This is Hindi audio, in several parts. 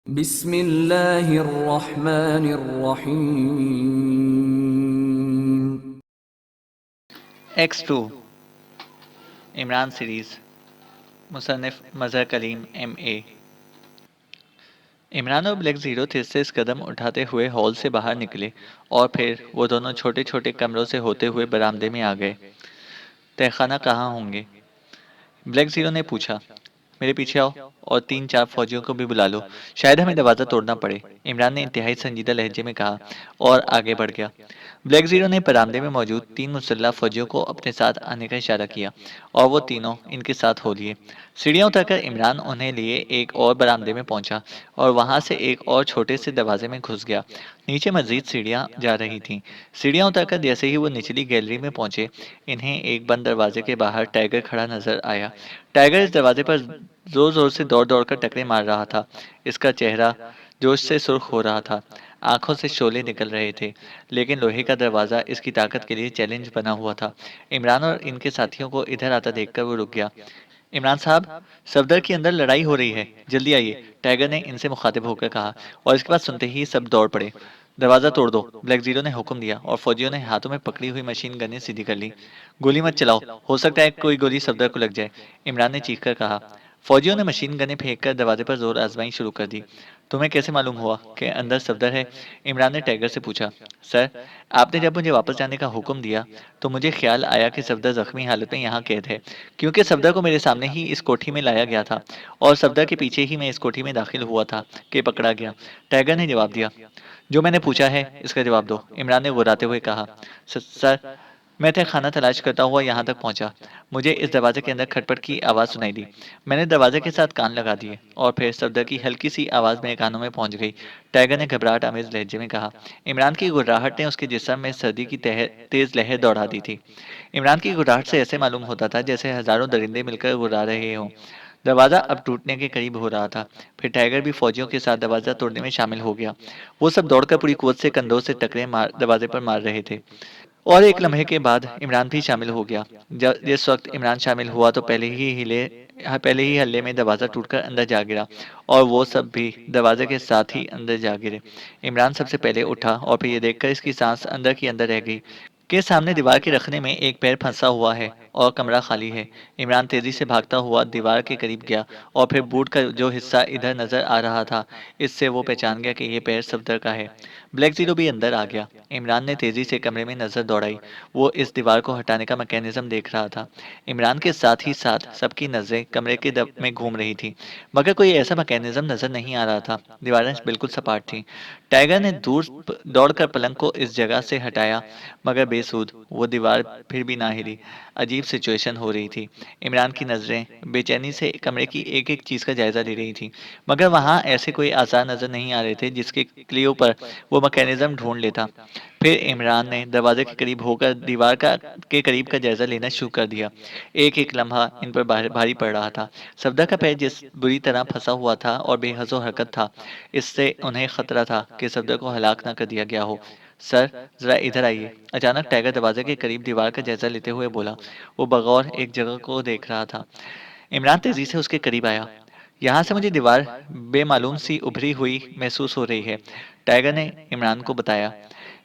बिस्मिल्लाहिर्रहमानिर्रहीम। X2 इमरान सीरीज़ मुसन्निफ़ मज़हर कलीम MA। इमरान और ब्लैक ज़ीरो तेज़-तेज़ कदम उठाते हुए हॉल से बाहर निकले और फिर वो दोनों छोटे-छोटे कमरों से होते हुए बरामदे में आ गए। तहखाना कहाँ होंगे? ब्लैक ज़ीरो ने पूछा। मेरे पीछे आओ और 3-4 फौजियों को भी बुला लो, शायद हमें दरवाज़ा तोड़ना पड़े, इमरान ने इंतहाई संजीदा लहजे में कहा और आगे बढ़ गया। ब्लैक ज़ीरो ने बरामदे में मौजूद 3 मुसल्लह फौजियों को अपने साथ आने का इशारा किया और वो तीनों इनके साथ हो लिए। सीढ़ियाँ उतरकर इमरान उन्हें लिए एक और बरामदे में पहुंचा और वहां से एक और छोटे से दरवाजे में घुस गया। नीचे मजीद सीढ़ियाँ जा रही थीं। सीढ़ियाँ उतरकर जैसे ही वो निचली गैलरी में पहुंचे, इन्हें एक बंद दरवाजे के बाहर टाइगर खड़ा नजर आया। टाइगर इस दरवाजे पर जोर जोर से दौड़ दौड़ कर टकरे मार रहा था। इसका चेहरा जोश से सुर्ख हो रहा था, आंखों से शोले निकल रहे थे, लेकिन लोहे का दरवाजा इसकी ताकत के लिए चैलेंज बना हुआ था। इमरान और इनके साथियों को इधर आता देखकर वो रुक गया। इमरान साहब, सफदर के अंदर लड़ाई हो रही है, जल्दी आइए, टाइगर ने इनसे मुखातिब होकर कहा और इसके बाद सुनते ही सब दौड़ पड़े। दरवाजा तोड़ दो, ब्लैक जीरो ने हुक्म दिया और फौजियों ने हाथों में पकड़ी हुई मशीन गनें सीधी कर ली। गोली मत चलाओ, हो सकता है कोई गोली सफदर को लग जाए, इमरान ने चीखकर कहा। फौजियों ने मशीन गनें फेंककर दरवाजे पर जोर आजमाई शुरू कर दी। तुम्हें कैसे मालूम हुआ कि अंदर सफदर है? इमरान ने टाइगर से पूछा। सर, आपने जब मुझे वापस जाने का हुक्म दिया तो मुझे ख्याल आया कि सफदर जख्मी हालत में यहाँ कैद है, क्योंकि सफदर को मेरे सामने ही इस कोठी में लाया गया था और सफदर के पीछे ही मैं इस कोठी में दाखिल हुआ था कि पकड़ा गया, टाइगर ने जवाब दिया। जो मैंने पूछा है इसका जवाब दो, इमरान ने गुर्राते हुए कहा। सर, मैं खाना तलाश करता हुआ यहाँ तक पहुंचा। मुझे इस दरवाजे के अंदर खटपट की आवाज़ सुनाई दी। मैंने दरवाजे के साथ कान लगा दिए और फिर सफदर की हल्की सी आवाज़ मेरे कानों में पहुंच गई, टाइगर ने घबराहट आमेज लहजे में कहा। इमरान की गुर्राहट ने उसके जिस्म में सर्दी की तेज लहर दौड़ा दी थी। इमरान की गुर्राहट से ऐसे मालूम होता था जैसे हजारों दरिंदे मिलकर गुर्रा रहे हों। दरवाज़ा अब टूटने के करीब हो रहा था। फिर टाइगर भी फौजियों के साथ दरवाज़ा तोड़ने में शामिल हो गया। वो सब दौड़कर पूरी कुवत से कंधों से टकरे मार दरवाजे पर मार रहे थे। और एक लम्हे के बाद इमरान भी शामिल हो गया। जिस वक्त इमरान शामिल हुआ तो पहले ही हल्ले में दरवाज़ा टूटकर अंदर जा गिरा और वो सब भी दरवाजे के साथ ही अंदर जा गिरे। इमरान सबसे पहले उठा और फिर ये देखकर इसकी सांस अंदर की अंदर रह गई के सामने दीवार के रखने में एक पैर फंसा हुआ है और कमरा खाली है। इमरान तेजी से भागता हुआ दीवार के करीब गया और फिर बूट का जो हिस्सा इधर नजर आ रहा था, इससे वो पहचान गया कि यह पैर सफदर का है। ब्लैक जीरो भी अंदर आ गया। इमरान ने तेजी से कमरे में नजर दौड़ाई। वो इस दीवार को हटाने का मैकेनिज्म देख रहा था। इमरान के साथ ही साथ सबकी नजरें कमरे के में घूम रही थी, मगर कोई ऐसा मैकेनिज्म नजर नहीं आ रहा था। दीवारें बिल्कुल सपाट थीं। टाइगर ने दूर दौड़कर पलंग को इस जगह से हटाया, मगर बेसूद, वो दीवार फिर भी ना हिली। अजीब सिचुएशन हो रही थी। इमरान की नज़रें बेचैनी से कमरे की एक एक चीज़ का जायजा ले रही थी, मगर वहाँ ऐसे कोई आसार नज़र नहीं आ रहे थे जिसके क्लियों पर वो मैकेनिज्म ढूंढ लेता। फिर इमरान ने दरवाजे के करीब होकर दीवार का के करीब का जायजा लेना शुरू कर दिया। एक एक लम्हा इन पर भारी पड़ रहा था। सफदर का पैर जिस बुरी तरह फंसा हुआ था और बेहजो हरकत था, इससे उन्हें खतरा था कि सफदर को हलाक न कर दिया गया हो। सर, जरा इधर आइए, अचानक टाइगर दरवाजे के करीब दीवार का जायजा लेते हुए बोला। वो बगौर एक जगह को देख रहा था। इमरान तेजी से उसके करीब आया। यहाँ से मुझे दीवार बेमालूम सी उभरी हुई महसूस हो रही है, टाइगर ने इमरान को बताया।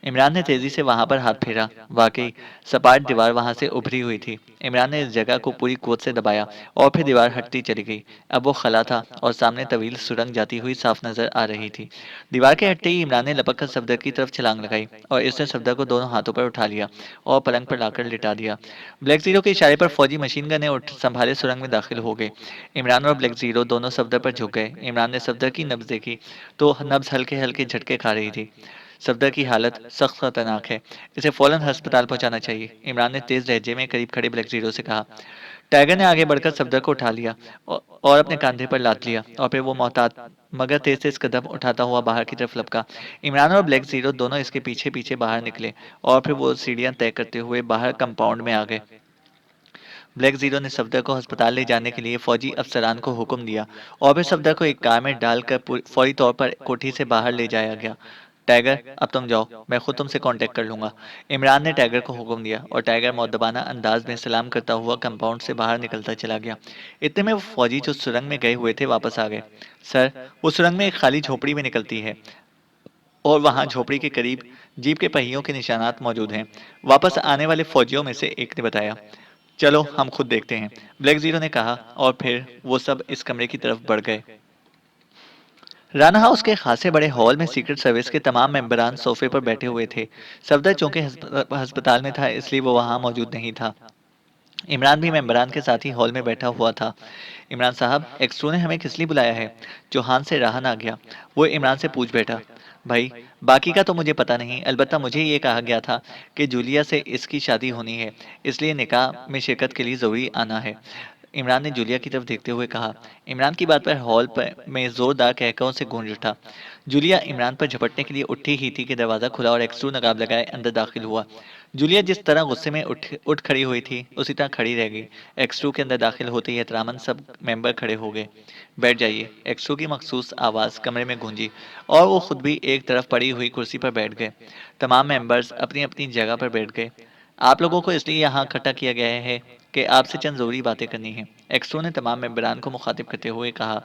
इमरान ने तेजी से वहां पर हाथ फेरा। वाकई सपाट दीवार वहां से उभरी हुई थी। इमरान ने इस जगह को पूरी कुवत से दबाया और फिर दीवार हटती चली गई। अब वो खला था और सामने तवील सुरंग जाती हुई साफ नजर आ रही थी। दीवार के हटते ही इमरान ने लपक कर सफदर की तरफ छलांग लगाई और इसने सफदर को दोनों हाथों पर उठा लिया और पलंग पर लाकर लिटा दिया। ब्लैक जीरो के इशारे पर फौजी मशीन गने उठ संभाले सुरंग में दाखिल हो गए। इमरान और ब्लैक जीरो दोनों सफदर पर झुक गए। इमरान ने सफदर की नब्ज देखी तो नब्ज हल्के हल्के झटके खा रही थी। सफदर की हालत सख्त खतरनाक है, इसे फौरन अस्पताल पहुंचाना चाहिए, इमरान ने तेज लहजे में करीब खड़े ब्लैक जीरो से कहा। टाइगर ने आगे बढ़कर सफदर को उठा लिया और अपने कंधे पर लाद लिया और फिर वो मोहतात मगर तेज तेज कदम उठाता हुआ बाहर की तरफ लपका। इमरान और ब्लैक जीरो दोनों इसके पीछे पीछे बाहर निकले और फिर वो सीढ़ियां तय करते हुए बाहर कंपाउंड में आ गए। ब्लैक जीरो ने सफदर को अस्पताल ले जाने के लिए फौजी अफसरान को हुक्म दिया और फिर सफदर को एक कार में डालकर फौरी तौर पर कोठी से बाहर ले जाया गया। टाइगर, अब तुम जाओ, मैं खुद तुमसे कांटेक्ट कर लूंगा। इमरान ने टाइगर को हुक्म दिया और टाइगर मौदबाना अंदाज में सलाम करता हुआ कंपाउंड से बाहर निकलता चला गया। इतने में वो फौजी जो सुरंग में गए हुए थे वापस आ गए। सर, वो सुरंग में एक खाली झोपड़ी में निकलती है और वहां झोपड़ी के करीब जीप के पहियों के निशानात मौजूद हैं। वापस आने वाले फौजियों में से एक ने बताया। चलो हम खुद देखते हैं, ब्लैक जीरो ने कहा और फिर वो सब इस कमरे की तरफ बढ़ गए। राना हाउस के खासे बड़े हॉल में सीक्रेट सर्विस के तमाम मेंबरान सोफे पर बैठे हुए थे। सफदर चूंकि अस्पताल में था इसलिए वो वहां मौजूद नहीं था। इमरान भी मेंबरान के साथ ही हॉल में बैठा हुआ था। इमरान साहब, एक्सट्रू ने हमें किस लिए बुलाया है? चौहान से राहन आ गया। वो इमरान से पूछ बैठा। भाई, बाकी का तो मुझे पता नहीं, अलबत्ता मुझे ये कहा गया था कि जूलिया से इसकी शादी होनी है, इसलिए निकाह में शिरकत के लिए जरूरी आना है। इमरान ने जूलिया की तरफ देखते हुए कहा। इमरान की बात पर हॉल पर में जोरदार कहकाओं से गूंज उठा। जूलिया इमरान पर झपटने के लिए उठी ही थी कि दरवाजा खुला और एक्सट्रू नकाब लगाए अंदर दाखिल हुआ। जूलिया जिस तरह गुस्से में उठ खड़ी हुई थी उसी तरह खड़ी रह गई। एक्सट्रू के अंदर दाखिल होते ही एहतरामन सब मेंबर खड़े हो गए। बैठ जाइए, एक्सट्रू की मखसूस आवाज कमरे में गूंजी और वो खुद भी एक तरफ पड़ी हुई कुर्सी पर बैठ गए। तमाम मेंबर्स अपनी अपनी जगह पर बैठ गए। आप लोगों को इसलिए यहाँ इकट्ठा किया गया है कि आपसे चंद जरूरी बातें करनी है, एक्सट्रू ने तमाम मेंबरान को मुखातिब करते हुए कहा।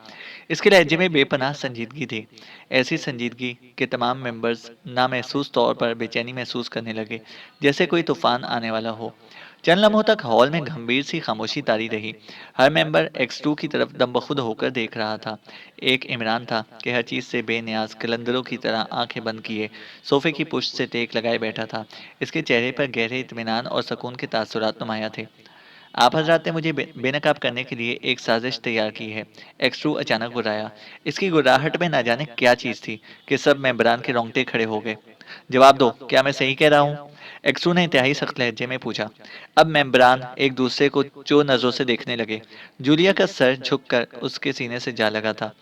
इसके लहजे में बेपनाह संजीदगी थी, ऐसी संजीदगी कि तमाम मेंबर्स नामहसूस तौर पर बेचैनी महसूस करने लगे, जैसे कोई तूफान आने वाला हो। चंद लम्हों तक हॉल में गंभीर सी खामोशी तारी रही। हर मेंबर एक्स टू की तरफ दम होकर देख रहा था। एक इमरान था कि हर चीज से बेनियाज कलंदरों की तरह आंखें बंद किए सोफे की पुष्ट से टेक लगाए बैठा था। इसके चेहरे पर गहरे इत्मीनान और सुकून के तासुरात नुमाया थे। आप हजरात ने मुझे बेनकाब करने के लिए एक साजिश तैयार की है। एक्सट्रू अचानक गुर्राया। इसकी गुर्राहट में ना जाने क्या चीज थी कि सब मेंबरान के रोंगटे खड़े हो गए। जवाब दो, क्या मैं सही कह रहा हूँ? एक्सट्रू ने इंतहाई सख्त लहजे में पूछा। अब मेंबरान एक दूसरे को चो नजरों से देखने लगे। जूलिया का सर झुककर उसके सीने से जा लगा था।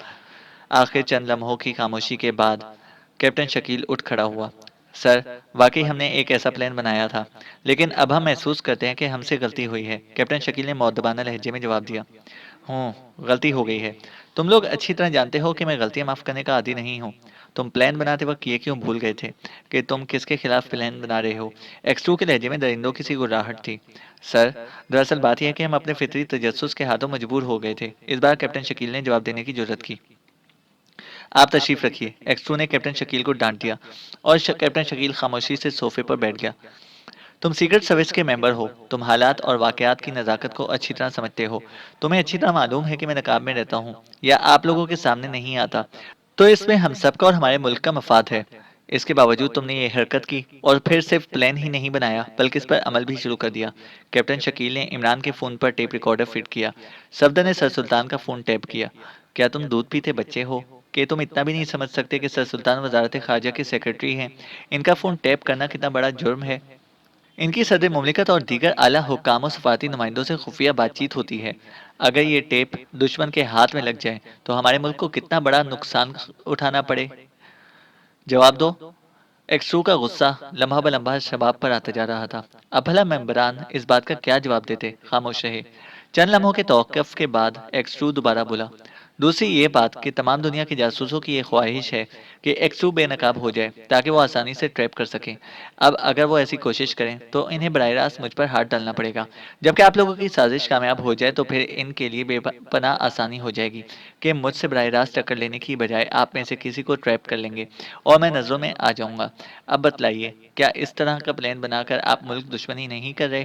आखिर चंद लम्हों की खामोशी के बाद कैप्टन शकील उठ खड़ा हुआ। सर, वाकई हमने एक ऐसा प्लान बनाया था, लेकिन अब हम महसूस करते हैं कि हमसे गलती हुई है, कैप्टन शकील ने मौदबाना लहजे में जवाब दिया। गलती हो गई है। तुम लोग अच्छी तरह जानते हो कि मैं गलतियां माफ करने का आदी नहीं हूँ। तुम प्लान बनाते वक्त ये क्यों भूल गए थे कि तुम किसके खिलाफ प्लान बना रहे हो? एक्स टू के लहजे में दरिंदों की सी गुर्राहट थी। सर, दरअसल बात यह है कि हम अपने फितरी तजस्सुस के हाथों मजबूर हो गए थे। इस बार कैप्टन शकील ने जवाब देने की जरूरत की। आप तशरीफ रखिए, एक्सट्रू ने कैप्टन शकील को डांट दिया और कैप्टन शकील खामोशी से सोफे पर बैठ गया। तुम सीक्रेट सर्विस के मेंबर हो, तुम हालात और वाकयात की नज़ाकत को अच्छी तरह समझते हो। तुम्हें अच्छी तरह मालूम है कि मैं नकाब में रहता हूँ या आप लोगों के सामने नहीं आता, तो इसमें हम सबका और हमारे मुल्क का मफाद है। इसके बावजूद तुमने ये हरकत की और फिर सिर्फ प्लान ही नहीं बनाया बल्कि इस पर अमल भी शुरू कर दिया। कैप्टन शकील ने इमरान के फ़ोन पर टेप रिकॉर्डर फिट किया। सफदर ने सर सुल्तान का फ़ोन टैप किया। क्या तुम दूध पीते बच्चे हो कि तुम इतना भी नहीं समझ सकते कि सर सुल्तान वजारत खारजा के सेक्रेटरी हैं? इनका फ़ोन टैप करना कितना बड़ा जुर्म है। इनकी सदर मुमलिकत और दीगर आला हुक्काम और सफारती नुमाइंदों से खुफिया बातचीत होती है। अगर ये टेप दुश्मन के हाथ में लग जाए तो हमारे मुल्क को कितना बड़ा नुकसान उठाना पड़े। जवाब दो। एक्सू का गुस्सा लम्हा ब लम्हा शबाब पर आता जा रहा था। अब भला मेंबरान इस बात का क्या जवाब देते? खामोश रहे। चंद लम्हों के तौक़ुफ़ के बाद एक्सू दोबारा बोला। दूसरी ये बात कि तमाम दुनिया के जासूसों की ये ख्वाहिश है कि एक्सू बेनकाब हो जाए ताकि वो आसानी से ट्रैप कर सकें। अब अगर वो ऐसी कोशिश करें तो इन्हें बराह रास्त मुझ पर हाथ डालना पड़ेगा। जबकि आप लोगों की साजिश कामयाब हो जाए तो फिर इनके लिए बेपनाह आसानी हो जाएगी कि मुझसे बराह रास्त टक्कर लेने की बजाय आप में से किसी को ट्रैप कर लेंगे और मैं नजरों में आ जाऊंगा। अब बतलाइए, क्या इस तरह का प्लान बनाकर आप मुल्क दुश्मनी नहीं कर रहे?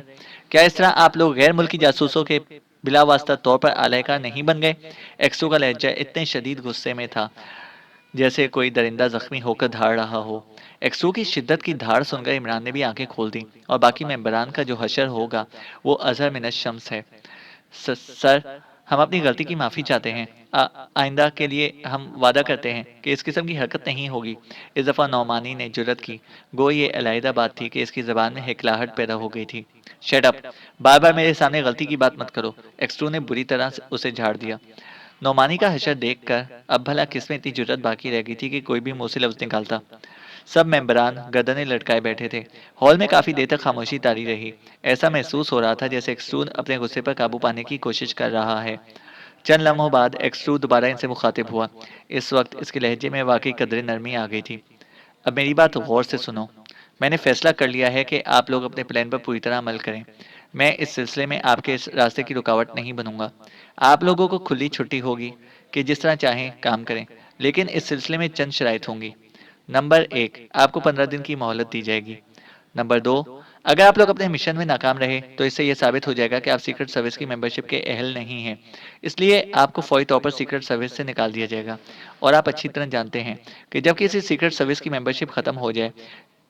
क्या इस तरह आप लोग गैर मुल्की जासूसों के बिला वास्ता तौर पर आलायका नहीं बन गए? एक्सू का लहजा इतने शदीद गुस्से में था जैसे कोई दरिंदा जख्मी होकर धाड़ रहा हो। एक्सू की शिद्दत की धाड़ सुनकर इमरान ने भी आंखें खोल दी और बाकी मेंबरान का जो हशर होगा वो अजहर मिनश शम्स है। सर, हम अपनी गलती की माफ़ी चाहते हैं। आइंदा के लिए हम वादा करते हैं कि इस किस्म की हरकत नहीं होगी। इस दफ़ा नौमानी ने जुर्रत की। गो ये अलहदा बात थी कि इसकी ज़बान में हिकलाहट पैदा हो गई थी। Shut up! बार बार मेरे सामने गलती की बात मत करो। एक्सट्रू ने बुरी तरह से उसे झाड़ दिया। नौमानी का हशर देखकर अब भला किसमें इतनी जुर्रत बाकी रह गई थी कि कोई भी मुंह से लफ्ज निकालता। सब मेंबरान गर्दनें लटकाए बैठे थे। हॉल में काफी देर तक खामोशी तारी रही। ऐसा महसूस हो रहा था जैसे एक्सट्रू अपने गुस्से पर काबू पाने की कोशिश कर रहा है। चंद लम्हों बाद एक्सट्रू दोबारा इनसे मुखातिब हुआ। इस वक्त इसके लहजे में वाकई कदर नरमी आ गई थी। अब मेरी बात गौर से सुनो। मैंने फैसला कर लिया है कि आप लोग अपने प्लान पर पूरी तरह अमल करें। मैं इस सिलसिले में आपके इस रास्ते की रुकावट नहीं बनूंगा। आप लोगों को खुली छुट्टी होगी कि जिस तरह चाहें काम करें, लेकिन इस सिलसिले में चंद शराइत होंगी। नंबर 1, आपको 15 दिन की मोहलत दी जाएगी। नंबर 2, अगर आप लोग अपने मिशन में नाकाम रहे तो इससे यह साबित हो जाएगा कि आप सीक्रेट सर्विस की मेंबरशिप के अहल नहीं हैं। इसलिए आपको फौरी तौर पर सीक्रेट सर्विस से निकाल दिया जाएगा। और आप अच्छी तरह जानते हैं कि जब किसी सीक्रेट सर्विस की मेंबरशिप खत्म हो जाए,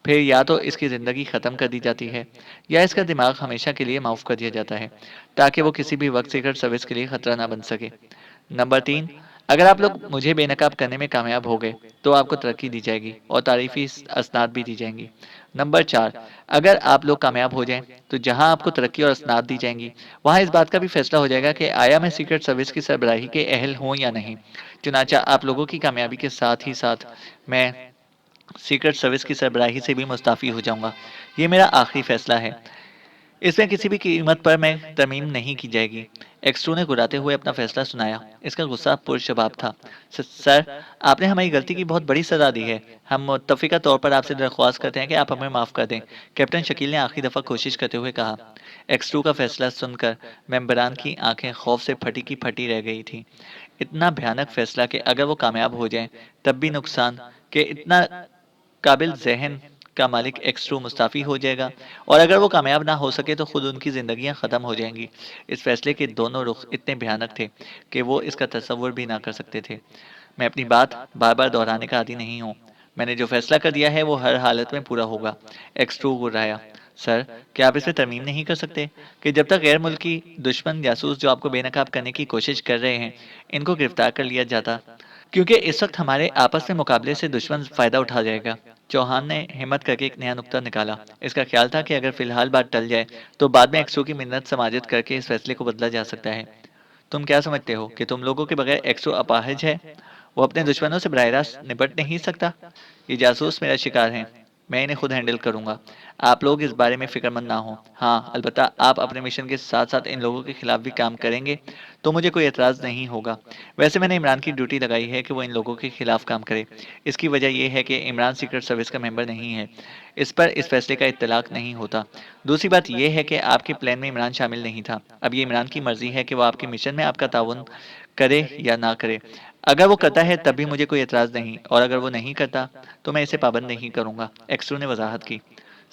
फिर या तो इसकी ज़िंदगी ख़त्म कर दी जाती है या इसका दिमाग हमेशा के लिए माफ़ कर दिया जाता है, ताकि वो किसी भी वक्त सीक्रेट सर्विस के लिए खतरा ना बन सके। नंबर 3, अगर आप लोग मुझे बेनकाब करने में कामयाब हो गए तो आपको तरक्की दी जाएगी और तारीफ़ी असनाद भी दी जाएंगी। नंबर 4, अगर आप लोग कामयाब हो जाएं तो जहां आपको तरक्की और असनाद दी जाएंगी, वहां इस बात का भी फैसला हो जाएगा कि आया मैं सीक्रेट सर्विस की सरबराही के अहल हूं या नहीं। चुनाचा आप लोगों की कामयाबी के साथ ही साथ मैं सीक्रेट सर्विस की सरबराही से भी मुस्ताफ़ी हो जाऊँगा। ये मेरा आखिरी फैसला है। इसमें किसी भी कीमत पर मैं तरमीम नहीं की जाएगी। एक्स-2 ने घुराते हुए अपना फैसला सुनाया। इसका गुस्सा पुरशबाब था। सर, आपने हमारी गलती की बहुत बड़ी सज़ा दी है। हम मुत्तफ़िका तौर पर आपसे दरख्वास्त करते हैं कि आप हमें माफ़ कर दें। कैप्टन शकील ने आखिरी दफ़ा कोशिश करते हुए कहा। एक्स-2 का फैसला सुनकर मेंबरान की आंखें खौफ से फटी की फटी रह गई थीं। इतना भयानक फैसला कि अगर वो कामयाब हो जाएँ, तब भी नुकसान कि इतना काबिल ज़हन का मालिक एक्स-2 मुस्ताफ़ी हो जाएगा, और अगर वो कामयाब ना हो सके तो खुद उनकी ज़िंदगियाँ ख़त्म हो जाएँगी। इस फैसले के दोनों रुख इतने भयानक थे कि वो इसका तसव्वुर भी ना कर सकते थे। मैं अपनी बात बार-बार दोहराने का आदी नहीं हूँ। मैंने जो फैसला कर दिया है वो हर हालत में पूरा होगा। एक्स-2 गुर्राया। सर, क्या आप इसमें तरमीम नहीं कर सकते कि जब तक गैर मुल्की दुश्मन जासूस जो आपको बेनकाब करने की कोशिश कर रहे हैं, इनको गिरफ्तार कर लिया जाता, क्योंकि इस वक्त हमारे आपस में मुकाबले से दुश्मन फायदा उठा जाएगा। चौहान ने हिम्मत करके एक नया नुक्ता निकाला। इसका ख्याल था कि अगर फिलहाल बात टल जाए तो बाद में एक्सो की मिन्नत समाजित करके इस फैसले को बदला जा सकता है। तुम क्या समझते हो कि तुम लोगों के बगैर एक्सो अपाहिज है? वो अपने दुश्मनों से बराह रास्त निपट नहीं सकता। ये जासूस मेरा शिकार है। मैं इन्हें खुद हैंडल करूंगा। आप लोग इस बारे में फिक्रमंद ना हो। हाँ, अलबत्ता आप अपने मिशन के साथ साथ इन लोगों के खिलाफ भी काम करेंगे तो मुझे कोई एतराज़ नहीं होगा। वैसे मैंने इमरान की ड्यूटी लगाई है कि वो इन लोगों के खिलाफ काम करे। इसकी वजह यह है कि इमरान सीक्रेट सर्विस का मेंबर नहीं है। इस पर इस फैसले का इत्तलाक नहीं होता। दूसरी बात यह है कि आपके प्लान में इमरान शामिल नहीं था। अब ये इमरान की मर्जी है कि वो आपके मिशन में आपका ताउन करे या ना करे। अगर वो करता है तब भी मुझे कोई एतराज़ नहीं, और अगर वो नहीं करता तो मैं इसे पाबंद नहीं करूंगा। एक्सट्रू ने वजाहत की।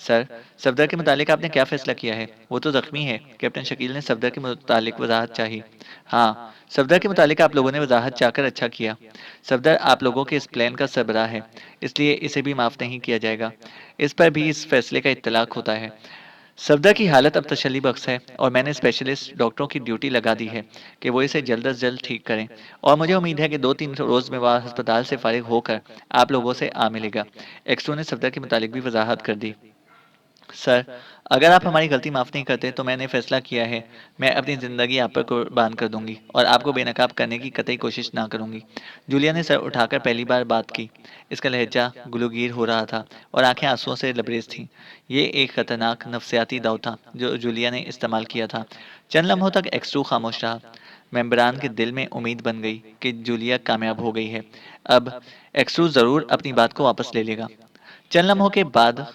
सर, सफदर के मुतालिक आपने क्या फैसला किया है? वो तो जख्मी है। कैप्टन शकील ने सफदर के मुतालिक वजाहत चाही। हाँ, सफदर के मुतालिक आप लोगों ने वजाहत चाहकर अच्छा किया। सफदर आप लोगों के इस प्लान का सरबराह है, इसलिए इसे भी माफ़ नहीं किया जाएगा। इस पर भी इस फैसले का इत्तलाक होता है। सफदर की हालत अब तसल्ली बख्श है और मैंने स्पेशलिस्ट डॉक्टरों की ड्यूटी लगा दी है कि वो इसे जल्द अज जल्द ठीक करें, और मुझे उम्मीद है कि 2-3 रोज़ में वह अस्पताल से फारिग होकर आप लोगों से आ मिलेगा। एक्सट्रू ने सफदर के मुतालिक भी वजाहत कर दी। सर, अगर आप हमारी गलती माफ़ नहीं करते तो मैंने फैसला किया है, मैं अपनी ज़िंदगी आप पर कुर्बान कर दूंगी और आपको बेनकाब करने की कतई कोशिश ना करूंगी। जूलिया ने सर उठाकर पहली बार बात की। इसका लहजा गुलूगीर हो रहा था और आंखें आंसुओं से लबरेज थीं। ये एक खतरनाक नफ्सियाती दाव था जो जूलिया ने इस्तेमाल किया था। चंद लम्हों तक एक्सट्रू खामोश रहा। मेम्बरान के दिल में उम्मीद बन गई कि जूलिया कामयाब हो गई है। अब एक्सट्रू ज़रूर अपनी बात को वापस ले लेगा। चंद लम्हों के बाद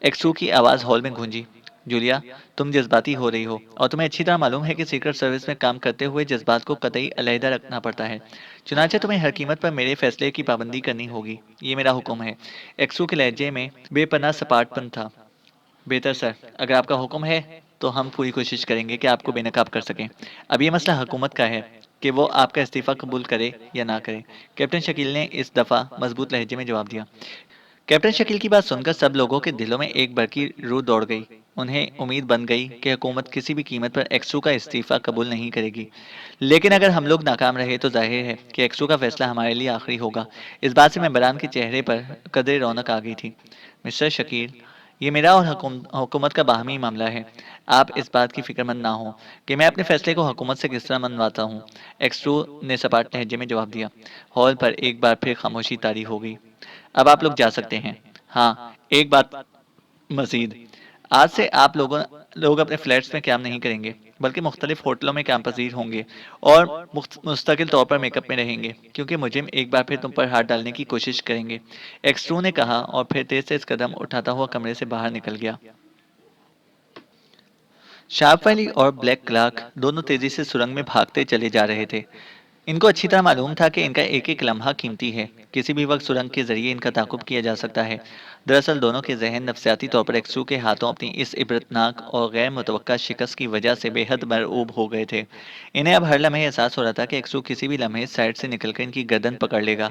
एक्सू की आवाज़ हॉल में गूंजी। जूलिया, तुम जज्बाती हो रही हो और तुम्हें अच्छी तरह मालूम है कि सीक्रेट सर्विस में काम करते हुए जज्बात को कतई अलहदा रखना पड़ता है। चुनांचे तुम्हें हर कीमत पर मेरे फैसले की पाबंदी करनी होगी। ये मेरा हुक्म है। एक्सू के लहजे में बेपनाह सपाटपन था। बेहतर सर, अगर आपका हुक्म है तो हम पूरी कोशिश करेंगे कि आपको बेनकाब कर सकें। अब ये मसला हुकूमत का है कि वो आपका इस्तीफ़ा कबूल करे या ना करे। कैप्टन शकील ने इस दफ़ा मजबूत लहजे में जवाब दिया। कैप्टन शकील की बात सुनकर सब लोगों के दिलों में एक बरकी रूह दौड़ गई। उन्हें उम्मीद बन गई कि हुकूमत किसी भी कीमत पर एक्सू का इस्तीफा कबूल नहीं करेगी। लेकिन अगर हम लोग नाकाम रहे तो जाहिर है कि एक्सू का फैसला हमारे लिए आखिरी होगा। इस बात से मेंबरान के चेहरे पर कदरे रौनक आ गई थी। मिस्टर शकील, ये मेरा और हुकूमत का बाहमी मामला है। आप इस बात की फिक्रमंद ना हो कि मैं अपने फैसले को हुकूमत से किस तरह मनवाता हूँ। एक्सट्रू ने सपाट लहजे में जवाब दिया। हॉल पर एक बार फिर खामोशी तारी हो गई। अब आप लोग जा सकते हैं। हाँ, एक बात मजीद, आज से आप लोग अपने फ्लैट्स में क्याम नहीं करेंगे। बल्कि मुख्तलिफ होटलों में कैंपसीर होंगे और मुस्तकिल तौर पर मेकअप में रहेंगे, क्योंकि मुजिम एक बार फिर तुम पर हाथ डालने की कोशिश करेंगे। एक्स2 ने कहा और फिर तेज तेज कदम उठाता हुआ कमरे से बाहर निकल गया। शार्प वैली और ब्लैक क्लार्क दोनों तेजी से सुरंग में भागते चले जा रहे थे। इनको अच्छी तरह मालूम था कि इनका एक एक लम्हा कीमती है, किसी भी वक्त सुरंग के जरिए इनका ताकुब किया जा सकता है। दरअसल दोनों के जहन नफसियाती तौर पर एक्सू के हाथों अपनी इस इबरतनाक और गैर मुतवक्का शिकस्त की वजह से बेहद मरऊब हो गए थे। इन्हें अब हर लम्हे एहसास हो रहा था कि एक्सू किसी भी लम्हे साइड से निकलकर इनकी गर्दन पकड़ लेगा।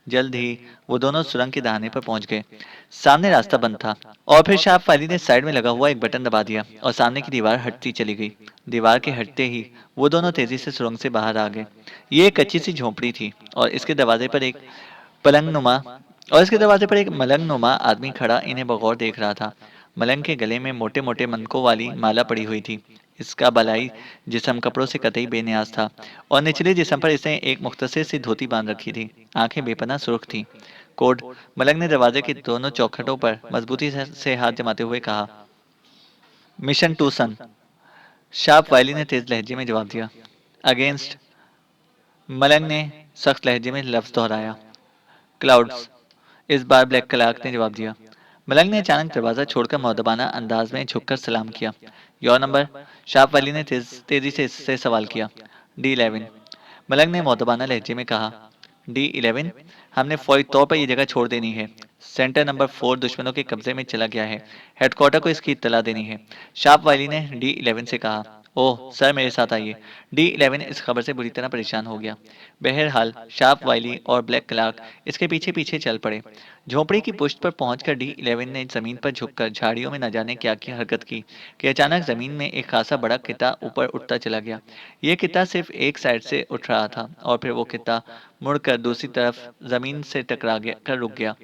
जल्द ही वो दोनों सुरंग के दहाने पर पहुंच गए। सामने रास्ता बंद था और फिर शाह फाली ने साइड में लगा हुआ एक बटन दबा दिया और सामने की दीवार हटती चली गई। दीवार के हटते ही वो दोनों तेजी से सुरंग से बाहर आ गए। ये एक अच्छी सी झोपड़ी थी और इसके दरवाजे पर एक पलंग नुमा और इसके दरवाजे पर एक मलंग नुमा आदमी खड़ा इन्हें बगौर देख रहा था। मलंग के गले में मोटे मोटे मनकों वाली माला पड़ी हुई थी। इसका बलाई जिस्म कपड़ों से कतई बेनियाज था और निचले जिस्म पर इसने एक मुख्तसर सी धोती बांध रखी थी। आंखें बेपनाह सुर्ख थी। कोड, मलंग ने दरवाजे के दोनों चौखटों पर मजबूती से हाथ जमाते हुए कहा। मिशन टू सन, शार्प वायली ने तेज लहजे में जवाब दिया। अगेंस्ट, मलंग ने सख्त लहजे में लफ्ज दोहराया। क्लाउड्स, इस बार ब्लैक क्लार्क ने जवाब दिया। मलंग ने अचानक दरवाजा छोड़कर मौदबाना अंदाज में झुककर सलाम किया। योर नंबर, शार्प वाली ने तेजी से इससे सवाल किया। D11, मलंग ने मौदबाना लहजे में कहा। D11, हमने फौरी तौर पर यह जगह छोड़ देनी है। सेंटर नंबर 4 दुश्मनों के कब्जे में चला गया है। हेडक्वार्टर को इसकी इत्तला देनी है। शार्प वाली ने D11 से कहा। ओह सर, मेरे साथ आइए। D11 इस खबर से बुरी तरह परेशान हो गया। बहरहाल शार्प वाइली और ब्लैक क्लार्क इसके पीछे पीछे चल पड़े। झोपड़ी की पुष्ट पर पहुंचकर D11 ने जमीन पर झुककर झाड़ियों में न जाने क्या की हरकत की कि अचानक जमीन में एक खासा बड़ा किता ऊपर उठता चला गया। यह किता सिर्फ एक साइड से उठ रहा था और फिर वो किता मुड़कर दूसरी तरफ जमीन से टकरा गया कर रुक गया।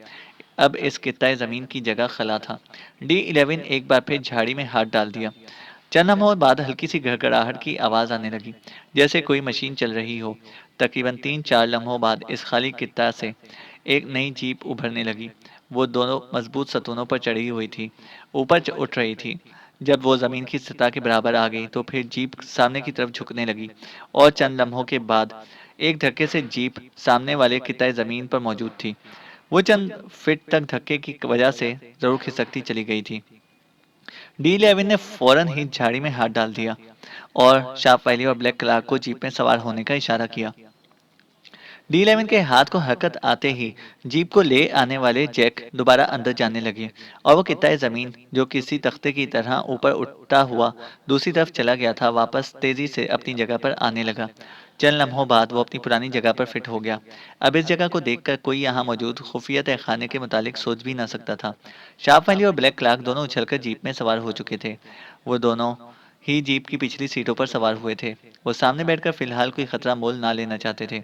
अब इस कित्ता जमीन की जगह खला था। D11 एक बार फिर झाड़ी में हाथ डाल दिया। चंद लम्हों बाद हल्की सी घड़घड़ाहट की आवाज आने लगी, जैसे कोई मशीन चल रही हो। तकरीबन 3-4 लम्हों बाद इस खाली कित्ता से एक नई जीप उभरने लगी। वो दोनों मजबूत सतूनों पर चढ़ी हुई थी, ऊपर उठ रही थी। जब वो जमीन की सतह के बराबर आ गई तो फिर जीप सामने की तरफ झुकने लगी और चंद लम्हों के बाद एक धक्के से जीप सामने वाले कित्ता जमीन पर मौजूद थी। वो चंद फीट तक धक्के की वजह से जरूर खिसकती चली गई थी। D11 ने फौरन ही झाड़ी में हाथ डाल दिया और शार्प वाइली और ब्लैक क्लार्क को जीप में सवार होने का इशारा किया। D11 के हाथ को हरकत आते ही जीप को ले आने वाले जैक दोबारा अंदर जाने लगे और वो कित्ता जमीन जो किसी तख्ते की तरह ऊपर उठता हुआ दूसरी तरफ चला गया था, वापस तेजी से अपनी जगह पर आने लगा। चंद लम्हों बाद वो अपनी पुरानी जगह पर फिट हो गया। अब इस जगह को देखकर कोई यहाँ मौजूद खुफिया तहखाने के मुतालिक सोच भी ना सकता था। शार्प वाली और ब्लैक क्लार्क दोनों उछलकर जीप में सवार हो चुके थे। वो दोनों ही जीप की पिछली सीटों पर सवार हुए थे। वो सामने बैठकर फिलहाल कोई खतरा मोल ना लेना चाहते थे।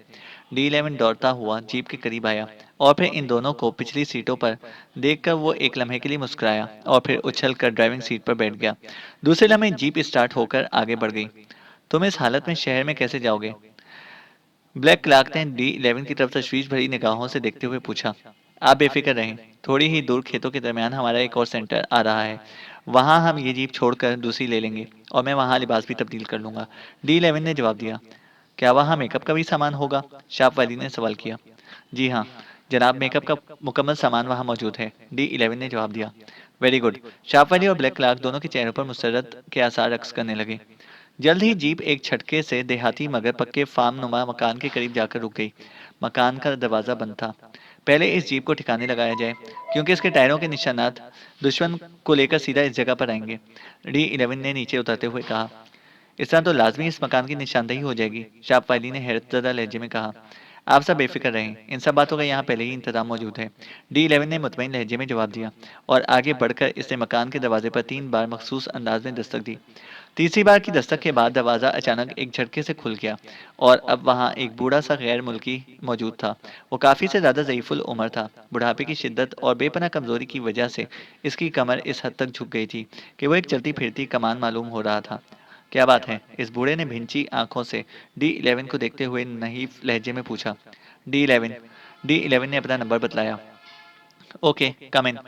D11 दौड़ता हुआ जीप के करीब आया और फिर इन दोनों को पिछली सीटों पर देखकर वो एक लम्हे के लिए मुस्कुराया और फिर उछलकर ड्राइविंग सीट पर बैठ गया। दूसरे लम्हे जीप स्टार्ट होकर आगे बढ़ गई। तुम इस हालत में शहर में कैसे जाओगे? ब्लैक क्लार्क ने D11 की तरफ तशवीश भरी निगाहों से देखते हुए पूछा। आप बेफिक्र रहें, थोड़ी ही दूर खेतों के दरमियान हमारा एक और सेंटर आ रहा है। वहां हम ये जीप छोड़कर दूसरी ले लेंगे और मैं वहां लिबास भी तब्दील कर लूंगा। D11 ने जवाब दिया। क्या वहाँ मेकअप का भी सामान होगा? शाप वाली ने सवाल किया। जी हाँ जनाब, मेकअप का मुकम्मल सामान वहाँ मौजूद है। D11 ने जवाब दिया। Very good. शाप वाली और ब्लैक क्लार्क दोनों के चेहरों पर मुसरत के आसार रक्स करने लगे। जल्द ही जीप एक झटके से देहाती मगर पक्के फार्म नुमा मकान के करीब जाकर रुक गई। मकान का दरवाजा बंद था। पहले इस जीप को ठिकाने लगाया जाए, क्योंकि इसके टायरों के निशानात दुश्मन को लेकर सीधा इस जगह पर आएंगे। D11 ने नीचे उतरते हुए कहा। इस तरह तो लाजमी इस मकान की निशानदेही हो जाएगी, शाप वाली ने हैरतज़दा लहजे में कहा। आप सब बेफिक्र रहें, इन सब बातों का यहाँ पहले ही इंतजाम मौजूद है। D11 ने मुतमईन लहजे में जवाब दिया और आगे बढ़कर इसने मकान के दरवाजे पर 3 बार मखसूस अंदाज में दस्तक दी। तीसरी बार की दस्तक के बाद दरवाजा अचानक एक झटके से खुल गया और अब वहां एक बूढ़ा सा गैर मुल्की मौजूद था। वो काफी से ज्यादा ज़ईफुल उम्र था। बुढ़ापे की शिद्दत और बेपनाह कमजोरी की वजह से इसकी कमर इस हद तक झुक गई थी कि वो एक चलती फिरती कमान मालूम हो रहा था। क्या बात है? इस बूढ़े ने भिंची आंखों से D11 को देखते हुए नहीफ लहजे में पूछा। D11 ने अपना नंबर बतलाया। ओके, कम इन।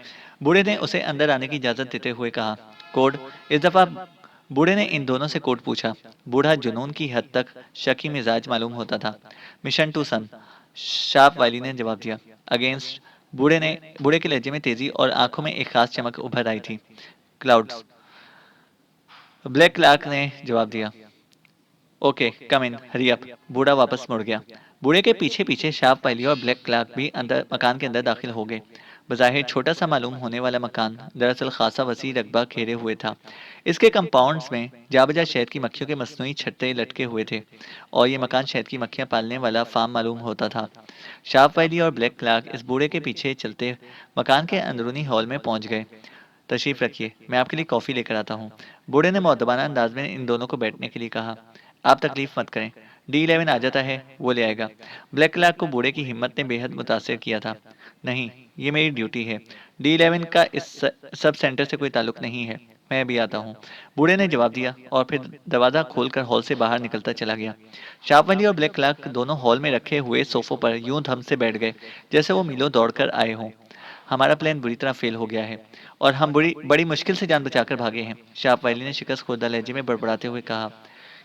बूढ़े ने उसे अंदर आने की इजाजत देते हुए कहा। कोड, इस दफा बूढ़े ने इन दोनों से कोड पूछा। बूढ़ा जुनून की हद तक शकी मिजाज मालूम होता था। मिशन टू सन, शार्प वाली ने जवाब दिया। अगेंस्ट, बूढ़े के लहजे में तेजी और आंखों में एक खास चमक उभर आई थी। क्लाउड्स, ब्लैक क्लार्क ने जवाब दिया। ओके, कम इन, हरी अप। बूढ़ा वापस मुड़ गया। बूढ़े के पीछे पीछे शार्प वाली और ब्लैक क्लार्क भी अंदर मकान के अंदर दाखिल हो गए। बज़ाहिर छोटा सा मालूम होने वाला मकान दरअसल खासा वसी रकबा घेरे हुए था। इसके कंपाउंड्स में जाबजा शहद की मक्खियों के मस्नूई छत्ते लटके हुए थे और ये मकान शहद की मक्खियां पालने वाला फार्म मालूम होता था। शार्प वाली और ब्लैक क्लार्क इस बूढ़े के पीछे चलते मकान के अंदरूनी हॉल में पहुंच गए। तशरीफ रखिए, मैं आपके लिए कॉफ़ी लेकर आता हूँ। बूढ़े ने मुअद्दबाना अंदाज में इन दोनों को बैठने के लिए कहा। आप तकलीफ मत करें, D11 आ जाता है, वो ले आएगा। ब्लैक क्लार्क को बूढ़े की हिम्मत ने बेहद मुतासिर किया था। नहीं, ये मेरी ड्यूटी है। D11 का इस सब सेंटर से कोई ताल्लुक नहीं है। मैं भी आता हूँ, बूढ़े ने जवाब दिया और फिर दरवाज़ा खोलकर हॉल से बाहर निकलता चला गया। शापवली और ब्लैक क्लार्क दोनों हॉल में रखे हुए सोफों पर यूं धम से बैठ गए जैसे वो मीलों दौड़कर आए हों। हमारा प्लान बुरी तरह फेल हो गया है और हम बड़ी बड़ी मुश्किल से जान बचाकर भागे हैं, शाप वैली ने शिकस्त खुर्दा लहजे में बड़बड़ाते हुए कहा।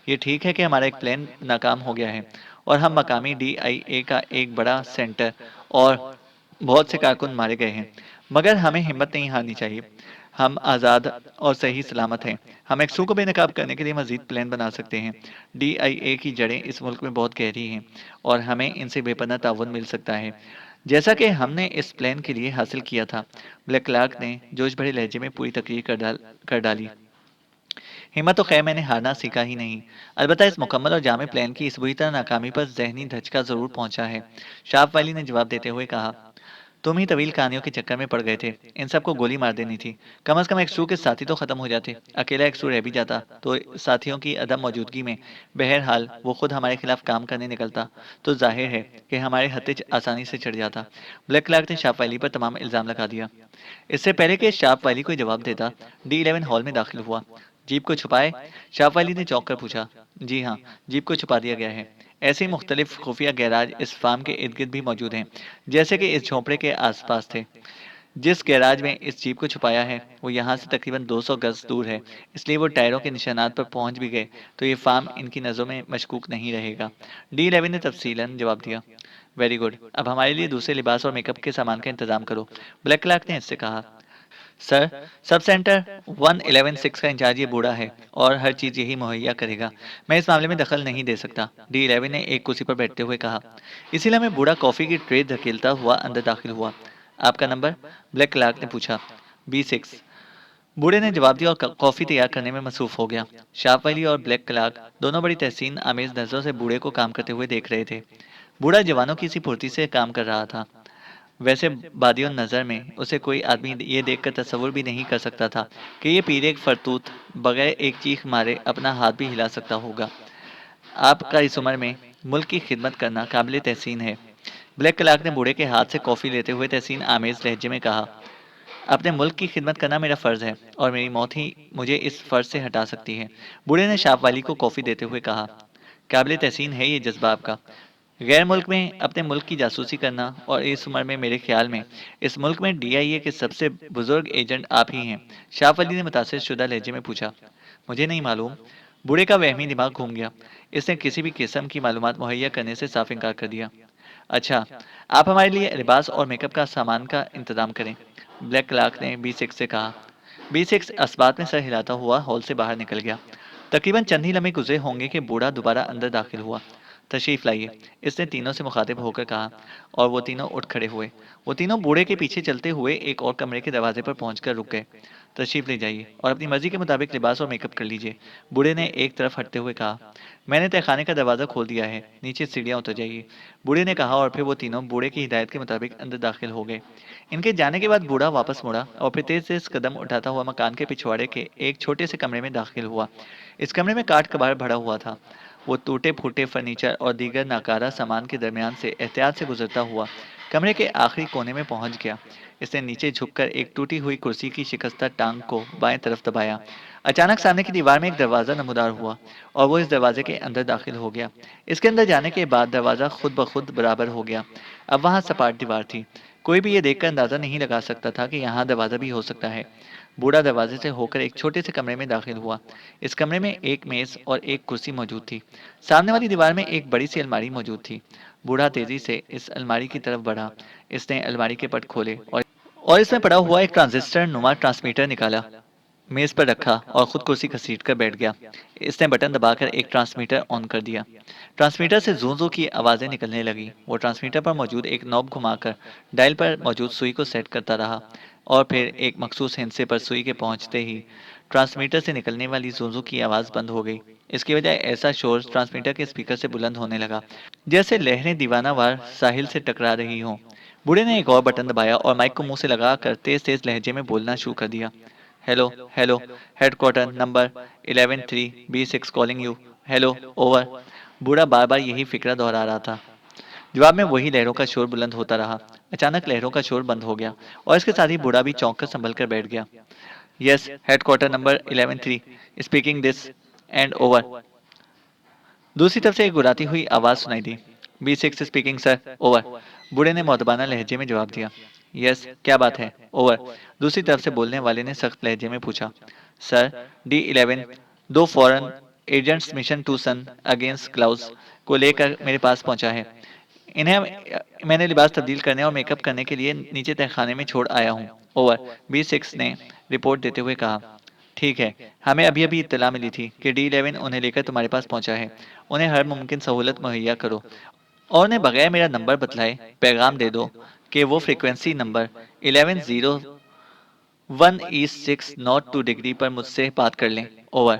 ये ठीक है कि हमारा एक प्लान नाकाम हो गया है और हम मकामी DIA का एक बड़ा सेंटर और बहुत से कारकुन मारे गए हैं, मगर हमें हिम्मत नहीं हारनी चाहिए। हम आज़ाद और सही सलामत हैं। हम एक सू को बेनकाब करने के लिए मजीद प्लान बना सकते हैं। DIA की जड़ें इस मुल्क में बहुत गहरी हैं और हमें इनसे बेपनाह ताउन मिल सकता है, जैसा कि हमने इस प्लान के लिए हासिल किया था। ब्लैक क्लार्क ने जोश भरे लहजे में पूरी तकरीर कर डाली। हिम्मत तो खैर मैंने हारना सीखा ही नहीं, अलबत्ता इस मुकम्मल और जामे प्लान की इस बुरी तरह नाकामी पर जहनी धचका जरूर पहुंचा है, शार्प वाली ने जवाब देते हुए कहा। तुम ही तवील कहानियों के चक्कर में पड़ गए थे। इन सबको गोली मार देनी थी। कम से कम एक सू के साथी तो खत्म हो जाते। अकेला एक सू रह भी जाता तो साथियों की अदम मौजूदगी में बहरहाल वो खुद हमारे खिलाफ काम करने निकलता तो जाहिर है कि हमारे हत्थे आसानी से चढ़ जाता। ब्लैक क्लार्क ने शाप वैली पर तमाम इल्जाम लगा दिया। इससे पहले कि शाप वैली कोई जवाब देता, D11 हॉल में दाखिल हुआ। जीप को छुपाए? शाप वैली ने चौंक कर पूछा। जी हाँ, जीप को छुपा दिया गया है। ऐसे ही मुख्तलिफ खुफिया गैराज इस फार्म के इर्द गिर्द भी मौजूद हैं, जैसे कि इस झोंपड़े के आसपास थे। जिस गैराज में इस जीप को छुपाया है वो यहाँ से तकरीबन 200 गज दूर है, इसलिए वो टायरों के निशानात पर पहुंच भी गए तो ये फार्म इनकी नज़रों में मशकूक नहीं रहेगा। D11 ने तफसीलन जवाब दिया। वेरी गुड, अब हमारे लिए दूसरे लिबास और मेकअप के सामान का इंतजाम करो, ब्लैक क्लार्क ने इससे कहा। सर, सब सेंटर 1116 का इंचार्ज ये बूढ़ा है और हर चीज़ यही मुहैया करेगा। मैं इस मामले में दखल नहीं दे सकता, D11 ने एक कुर्सी पर बैठते हुए कहा। इसीलिए मैं बूढ़ा कॉफ़ी की ट्रे धकेलता हुआ अंदर दाखिल हुआ। आपका नंबर? ब्लैक क्लार्क ने पूछा। B6, बूढ़े ने जवाब दिया और कॉफ़ी तैयार करने में मसरूफ हो गया। शापवली और ब्लैक क्लार्क दोनों बड़ी तहसीन आमेज नज़रों से बूढ़े को काम करते हुए देख रहे थे। बूढ़ा जवानों की सी फुर्ती से काम कर रहा था। वैसे बादियों नज़र में उसे कोई आदमी ये देखकर तसव्वुर भी नहीं कर सकता था कि ये पीरे फरतूत बगैर एक चीख मारे अपना हाथ भी हिला सकता होगा। आपका इस उम्र में मुल्क की खिदमत करना काबिल तहसीन है, ब्लैक क्लार्क ने बूढ़े के हाथ से कॉफ़ी लेते हुए तहसीन आमेज लहजे में कहा। अपने मुल्क की खिदमत करना मेरा फ़र्ज़ है और मेरी मौत ही मुझे इस फ़र्ज़ से हटा सकती है, बूढ़े ने शाप वाली को कॉफ़ी देते हुए कहा। काबिल तहसीन है ये जज्बा आपका। गैर मुल्क में अपने मुल्क की जासूसी करना और इस उम्र में मेरे ख्याल में इस मुल्क में DIA के सबसे बुजुर्ग एजेंट आप ही हैं, शाफ अली ने मुतासिर शुदा लहजे में पूछा। मुझे नहीं मालूम, बूढ़े का वहमी दिमाग घूम गया। इसने किसी भी किस्म की मालूमात मुहैया करने से साफ इनकार कर दिया। अच्छा, आप हमारे लिए लिबास और मेकअप का सामान का इंतजाम करें, ब्लैक क्लार्क ने B6 से कहा। B6 अस्बात में सर हिलाता हुआ हॉल से बाहर निकल गया। तकरीबन चंद ही लम्हे गुजरे होंगे कि बूढ़ा दोबारा अंदर दाखिल हुआ। तशरीफ लाइए, इसने तीनों से मुखातिब होकर कहा और वो तीनों उठ खड़े हुए। वो तीनों बूढ़े के पीछे चलते हुए एक और कमरे के दरवाजे पर पहुंचकर रुक गए। तशरीफ ले जाइए और अपनी मर्जी के मुताबिक लिबास और मेकअप कर लीजिए, बूढ़े ने एक तरफ हटते हुए कहा। मैंने तहखाने का दरवाज़ा खोल दिया है, नीचे सीढ़ियाँ उतर जाइए, बूढ़े ने कहा और फिर वो तीनों बूढ़े की हिदायत के मुताबिक अंदर दाखिल हो गए। इनके जाने के बाद बूढ़ा वापस मुड़ा और फिर तेज तेज कदम उठाता हुआ मकान के पिछवाड़े के एक छोटे से कमरे में दाखिल हुआ। इस कमरे में काट कबाड़ भरा हुआ था। वो टूटे फूटे फर्नीचर और दीगर नाकारा सामान के दरमियान से एहतियात से गुजरता हुआ कमरे के आखिरी कोने में पहुंच गया। इसने नीचे झुककर एक टूटी हुई कुर्सी की शिकस्ता टांग को बाएं तरफ दबाया। अचानक सामने की दीवार में एक दरवाज़ा नमूदार हुआ और वो इस दरवाजे के अंदर दाखिल हो गया। इसके अंदर जाने के बाद दरवाज़ा खुद ब खुद बराबर हो गया। अब वहाँ सपाट दीवार थी। कोई भी ये देखकर अंदाज़ा नहीं लगा सकता था कि यहाँ दरवाज़ा भी हो सकता है। बूढ़ा दरवाजे से होकर एक छोटे से कमरे में दाखिल हुआ। इस कमरे में एक मेज और एक कुर्सी मौजूद थी। सामने वाली दीवार में एक बड़ी सी अलमारी मौजूद थी। बूढ़ा तेजी से इस अलमारी की तरफ बढ़ा। इसने अलमारी के पट खोले और इसमें पड़ा हुआ एक ट्रांजिस्टर नुमा ट्रांसमीटर निकाला। मेज पर रखा और खुद कुर्सी घसीटकर बैठ गया। इसने बटन दबाकर एक ट्रांसमीटर ऑन कर दिया। ट्रांसमीटर से जू जू की आवाजें निकलने लगी। वो ट्रांसमीटर पर मौजूद एक नॉब घुमाकर डायल पर मौजूद सुई को सेट करता रहा और फिर एक मखसूस हिस्से पर सुई के पहुंचते ही ट्रांसमीटर से निकलने वाली जूजू की आवाज बंद हो गई। इसकी वजह ऐसा शोर ट्रांसमीटर के स्पीकर से बुलंद होने लगा, जैसे लहरें दीवानावार साहिल से टकरा रही हों। बूढ़े ने एक और बटन दबाया और माइक को मुंह से लगाकर तेज तेज लहजे में बोलना शुरू कर दिया। Hello hello, headquarter number 113 B6 calling you. Hello over. बूढ़ा बार बार यही फिक्रा दोहरा रहा था। जवाब में वही लहरों का शोर बुलंद होता रहा। अचानक लहरों का शोर बंद हो गया और इसके साथ ही बूढ़ा भी चौंक कर संभल कर बैठ गया। Yes, headquarter number 113 speaking this and over. दूसरी तरफ से एक गुर्राती हुई आवाज सुनाई दी। B6 speaking sir, over. बूढ़े ने मौतबाना लहजे में जवाब दिया। यस, क्या बात है, ओवर। दूसरी तरफ से बोलने वाले ने सख्त लहजे में पूछा। सर, D11 दो foreign agents mission to sun against clouds को लेकर मेरे पास पहुंचा है। इन्हें मैंने लिबास तब्दील करने और मेकअप करने के लिए नीचे तहखाने में छोड़ आया हूँ, ओवर। B6 ने रिपोर्ट देते हुए कहा। ठीक है, हमें अभी अभी इत्तला मिली थी कि D11 उन्हें लेकर तुम्हारे पास पहुंचा है। उन्हें हर मुमकिन सहूलत मुहैया करो और उन्हें बगैर मेरा नंबर बतलाए पैगाम दे दो कि वो frequency number 1101 E6 not 2 degree पर मुझसे बात कर लें, ओवर।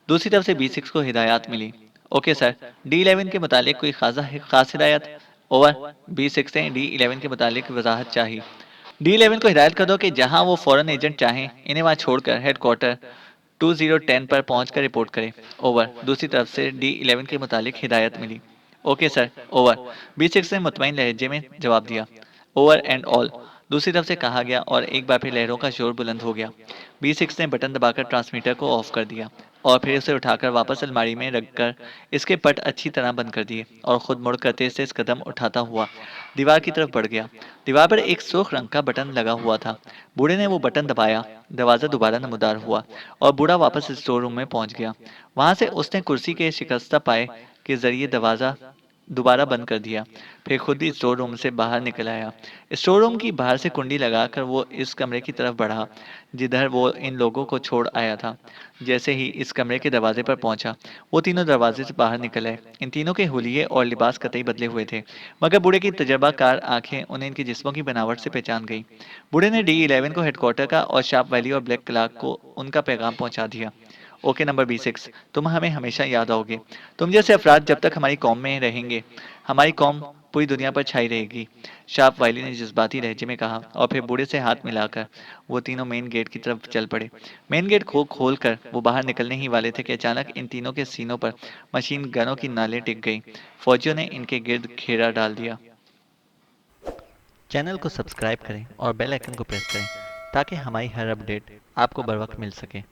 दूसरी तरफ से B6 को हिदायत मिली। ओके सर, D11 के मुतालिक कोई खास हिदायत, ओवर। B6 ने D11 के मुतालिक वजाहत चाहिए। D11 को हिदायत कर दो कि जहां वो फॉरेन एजेंट चाहें इन्हें वहां छोड़कर हेडक्वार्टर 2010 पर पहुंचकर रिपोर्ट करें, ओवर। दूसरी तरफ से D11 के मुतालिक हिदायत मिली। Okay sir, over. B6 ने मुतमईन लहजे में जवाब दिया। ओवर एंड ऑल, दूसरी तरफ से कहा गया और एक बार फिर लहरों का शोर बुलंद हो गया। B6 ने बटन दबाकर ट्रांसमीटर को ऑफ कर दिया और फिर उसे उठाकर वापस अलमारी में रखकर इसके पट अच्छी तरह बंद कर दिए और खुद मुड़कर तेज तेज कदम उठाता हुआ दीवार की तरफ बढ़ गया। दीवार पर एक सुर्ख रंग का बटन लगा हुआ था। बूढ़े ने वो बटन दबाया। दरवाजा दोबारा नमदार हुआ और बूढ़ा वापस स्टोर रूम में पहुंच गया। वहां से उसने कुर्सी के शिकस्ता पाए के जरिए दरवाजा दोबारा बंद कर दिया। फिर खुद ही स्टोर रूम से बाहर निकल आया। स्टोर रूम की बाहर से कुंडी लगाकर वो इस कमरे की तरफ बढ़ा जिधर वो इन लोगों को छोड़ आया था। जैसे ही इस कमरे के दरवाजे पर पहुंचा, वो तीनों दरवाजे से बाहर निकल आए। इन तीनों के हुलिये और लिबास कतई बदले हुए थे, मगर बूढ़े की तजर्बाकार आंखें उन्हें इनके जिस्मों की बनावट से पहचान गई। बूढ़े ने D11 को हेडक्वार्टर का और शार्प वैली और ब्लैक क्लार्क को उनका पैगाम पहुंचा दिया। ओके नंबर B6, तुम हमें हमेशा याद आओगे। तुम जैसे अफराद जब तक हमारी कौम में रहेंगे, हमारी कौम पूरी दुनिया पर छाई रहेगी, शार्प वाइली ने जज्बाती लहजे में कहा और फिर बूढ़े से हाथ मिलाकर वो तीनों मेन गेट की तरफ चल पड़े। मेन गेट खोल कर वो बाहर निकलने ही वाले थे कि अचानक इन तीनों के सीनों पर मशीन गनों की नालें टिक गई। फौजियों ने इनके गिर्द घेरा डाल दिया। चैनल को सब्सक्राइब करें और बेल आइकन को प्रेस करें ताकि हमारी हर अपडेट आपको बर वक्त मिल सके।